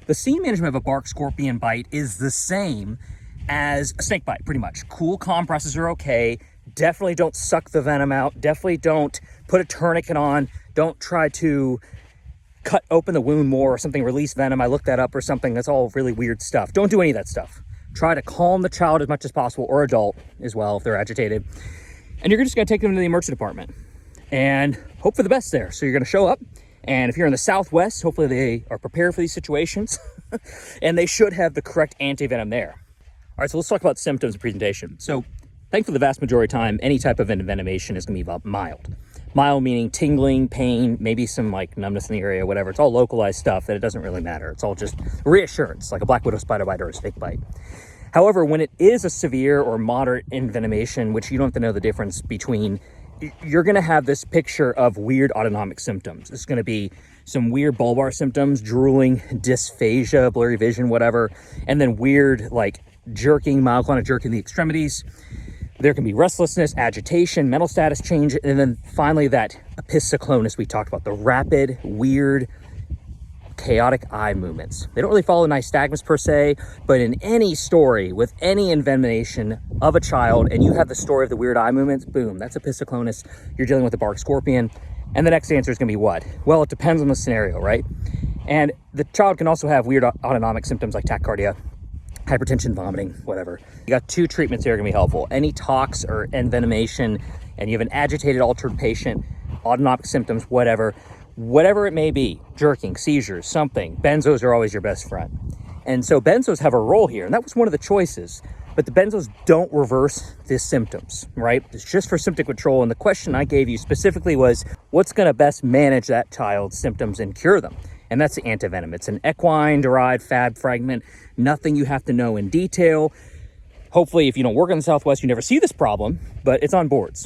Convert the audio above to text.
The scene management of a bark scorpion bite is the same as a snake bite, pretty much. Cool compresses are okay. Definitely don't suck the venom out. Definitely don't put a tourniquet on. Don't try to cut open the wound more or something, release venom. I looked that up or something. That's all really weird stuff. Don't do any of that stuff. Try to calm the child as much as possible, or adult as well if they're agitated. And you're just gonna take them to the emergency department and hope for the best there. So you're gonna show up, and if you're in the Southwest, hopefully they are prepared for these situations and they should have the correct anti-venom there. All right, so let's talk about symptoms and presentation. So thankfully, the vast majority of the time, any type of envenomation is gonna be mild. Mild meaning tingling, pain, maybe some like numbness in the area, whatever. It's all localized stuff that it doesn't really matter. It's all just reassurance, like a black widow spider bite or a snake bite. However, when it is a severe or moderate envenomation, which you don't have to know the difference between, you're gonna have this picture of weird autonomic symptoms. It's gonna be some weird bulbar symptoms, drooling, dysphagia, blurry vision, whatever, and then weird like jerking, myoclonic jerk in the extremities. There can be restlessness, agitation, mental status change, and then finally that epicyclonus we talked about, the rapid, weird, chaotic eye movements. They don't really follow nystagmus per se, but in any story with any envenomation of a child and you have the story of the weird eye movements, boom, that's epicyclonus. You're dealing with a bark scorpion. And the next answer is gonna be what? Well, it depends on the scenario, right? And the child can also have weird autonomic symptoms like tachycardia, hypertension, vomiting, whatever. You got two treatments here are gonna be helpful. Any tox or envenomation, and you have an agitated, altered patient, autonomic symptoms, whatever it may be, jerking, seizures, something, benzos are always your best friend. And so benzos have a role here, and that was one of the choices, but the benzos don't reverse the symptoms, right? It's just for symptom control, and the question I gave you specifically was, what's gonna best manage that child's symptoms and cure them? And that's the antivenom. It's an equine-derived Fab fragment, nothing you have to know in detail. Hopefully, if you don't work in the Southwest, you never see this problem, but it's on boards.